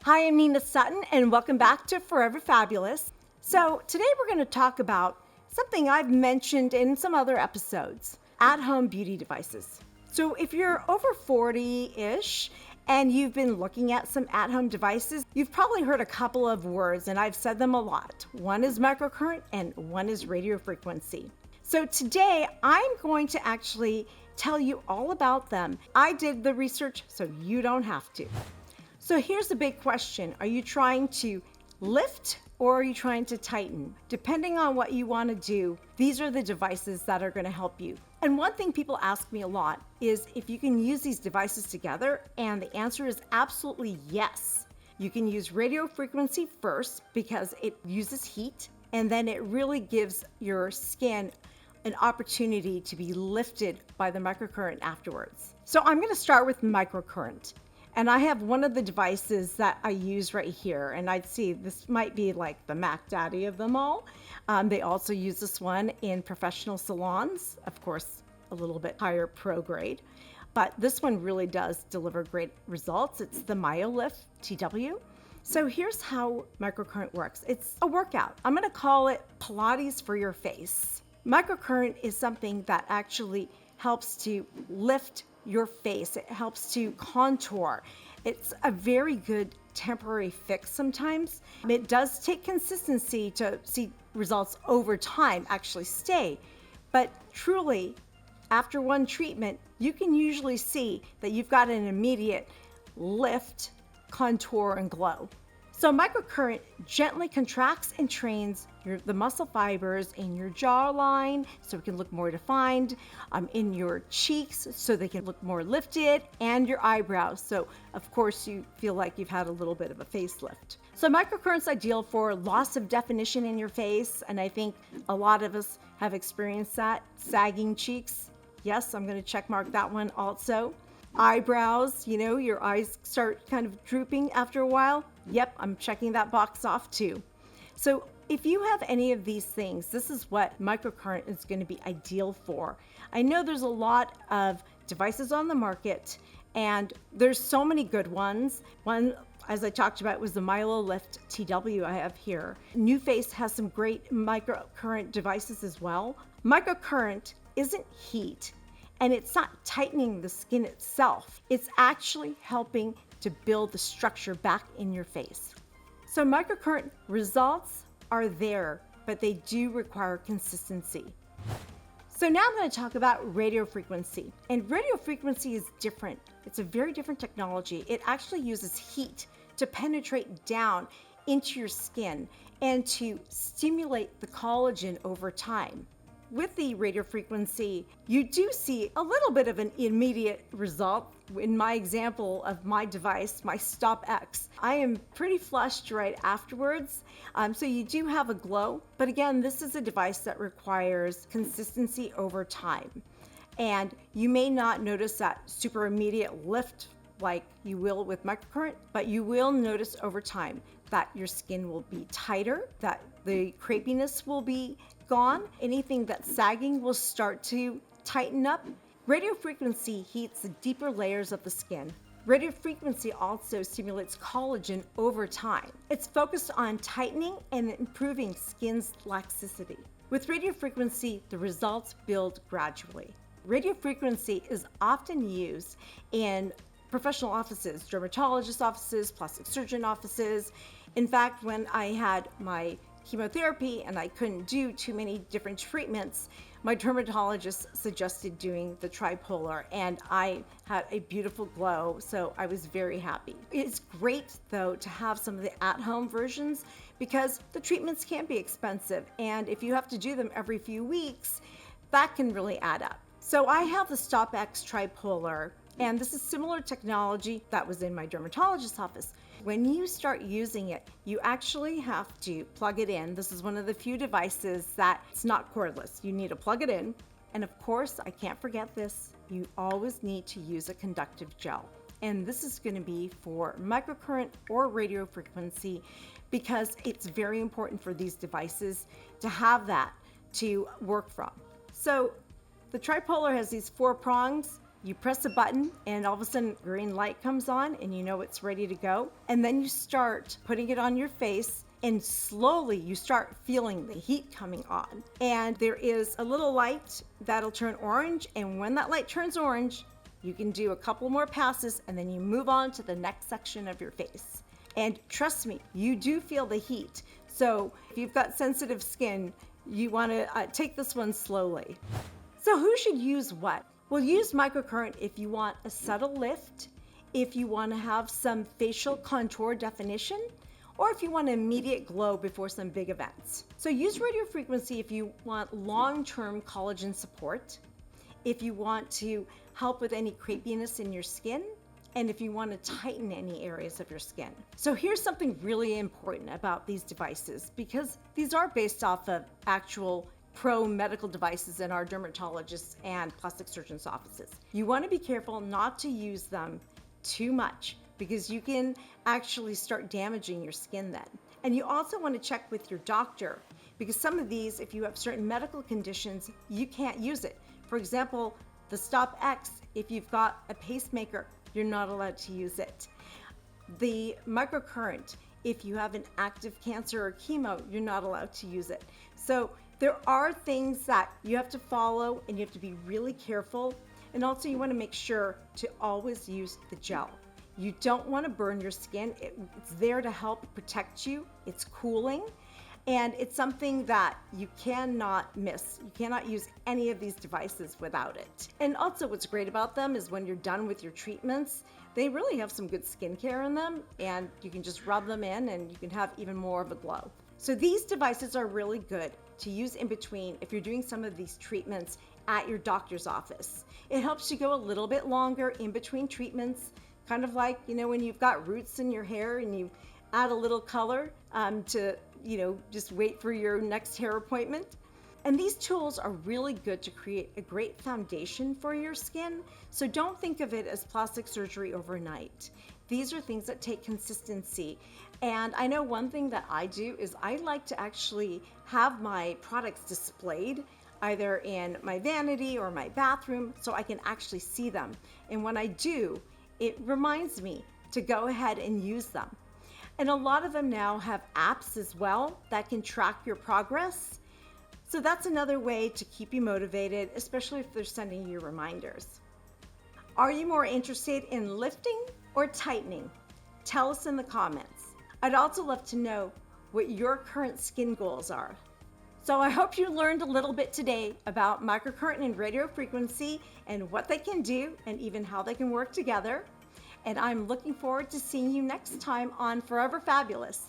Hi, I'm Nina Sutton, and welcome back to Forever Fabulous. So, today we're going to talk about something I've mentioned in some other episodes, at-home beauty devices. So, if you're over 40-ish and you've been looking at some at-home devices, you've probably heard a couple of words, and I've said them a lot. One is microcurrent and one is radiofrequency. So today I'm going to actually tell you all about them. I did the research, so you don't have to. So here's the big question. Are you trying to lift or are you trying to tighten? Depending on what you want to do, these are the devices that are going to help you. And one thing people ask me a lot is if you can use these devices together, and the answer is absolutely yes. You can use radio frequency first because it uses heat, and then it really gives your skin an opportunity to be lifted by the microcurrent afterwards. So I'm going to start with microcurrent. And I have one of the devices that I use right here. And I'd see this might be like the Mac Daddy of them all. They also use this one in professional salons, of course, a little bit higher pro grade. But this one really does deliver great results. It's the MyoLift TW. So here's how microcurrent works. It's a workout. I'm going to call it Pilates for your face. Microcurrent is something that actually helps to lift your face. It helps to contour. It's a very good temporary fix sometimes. It does take consistency to see results over time actually stay. But truly, after one treatment, you can usually see that you've got an immediate lift, contour, and glow. So microcurrent gently contracts and trains the muscle fibers in your jawline so it can look more defined, in your cheeks so they can look more lifted, and your eyebrows. So of course you feel like you've had a little bit of a facelift. So microcurrent's ideal for loss of definition in your face, and I think a lot of us have experienced that. Sagging cheeks, yes, I'm going to check mark that one also. Eyebrows, your eyes start kind of drooping after a while. Yep, I'm checking that box off too. So if you have any of these things, this is what microcurrent is going to be ideal for. I know there's a lot of devices on the market, and there's so many good ones. One, as I talked about, was the MyoLift TW I have here. NuFace has some great microcurrent devices as well. Microcurrent isn't heat, and it's not tightening the skin itself. It's actually helping to build the structure back in your face. So microcurrent results are there, but they do require consistency. So now I'm going to talk about radiofrequency. And radiofrequency is different. It's a very different technology. It actually uses heat to penetrate down into your skin and to stimulate the collagen over time. With the radiofrequency, you do see a little bit of an immediate result. In my example of my device, my StopX, I am pretty flushed right afterwards. So you do have a glow, but again, this is a device that requires consistency over time. And you may not notice that super immediate lift like you will with microcurrent, but you will notice over time that your skin will be tighter, that the crepiness will be gone. Anything that's sagging will start to tighten up. Radiofrequency heats the deeper layers of the skin. Radiofrequency also stimulates collagen over time. It's focused on tightening and improving skin's elasticity. With radiofrequency, the results build gradually. Radiofrequency is often used in professional offices, dermatologist offices, plastic surgeon offices. In fact, when I had my chemotherapy and I couldn't do too many different treatments, my dermatologist suggested doing the Tripollar, and I had a beautiful glow, so I was very happy. It's great though to have some of the at-home versions because the treatments can be expensive, and if you have to do them every few weeks, that can really add up. So I have the StopX Tripollar, and this is similar technology that was in my dermatologist's office. When you start using it, you actually have to plug it in. This is one of the few devices that it's not cordless. You need to plug it in. And of course, I can't forget this, you always need to use a conductive gel. And this is going to be for microcurrent or radiofrequency because it's very important for these devices to have that to work from. So the Tripollar has these 4 prongs. You press a button and all of a sudden green light comes on and you know it's ready to go. And then you start putting it on your face and slowly you start feeling the heat coming on. And there is a little light that'll turn orange. And when that light turns orange, you can do a couple more passes and then you move on to the next section of your face. And trust me, you do feel the heat. So if you've got sensitive skin, you want to take this one slowly. So who should use what? Well, use microcurrent if you want a subtle lift, if you want to have some facial contour definition, or if you want an immediate glow before some big events. So use radiofrequency if you want long-term collagen support, if you want to help with any crepiness in your skin, and if you want to tighten any areas of your skin. So here's something really important about these devices, because these are based off of actual pro medical devices in our dermatologists and plastic surgeons' offices. You want to be careful not to use them too much because you can actually start damaging your skin then. And you also want to check with your doctor because some of these, if you have certain medical conditions, you can't use it. For example, the Stop X, if you've got a pacemaker, you're not allowed to use it. The microcurrent, if you have an active cancer or chemo, you're not allowed to use it. So there are things that you have to follow and you have to be really careful. And also you want to make sure to always use the gel. You don't want to burn your skin. It's there to help protect you. It's cooling. And it's something that you cannot miss. You cannot use any of these devices without it. And also what's great about them is when you're done with your treatments, they really have some good skincare in them and you can just rub them in and you can have even more of a glow. So these devices are really good to use in between if you're doing some of these treatments at your doctor's office. It helps you go a little bit longer in between treatments, kind of like, when you've got roots in your hair and you add a little color to just wait for your next hair appointment. And these tools are really good to create a great foundation for your skin. So don't think of it as plastic surgery overnight. These are things that take consistency. And I know one thing that I do is I like to actually have my products displayed either in my vanity or my bathroom so I can actually see them. And when I do, it reminds me to go ahead and use them. And a lot of them now have apps as well that can track your progress. So that's another way to keep you motivated, especially if they're sending you reminders. Are you more interested in lifting or tightening? Tell us in the comments. I'd also love to know what your current skin goals are. So I hope you learned a little bit today about microcurrent and radiofrequency and what they can do and even how they can work together. And I'm looking forward to seeing you next time on Forever Fabulous.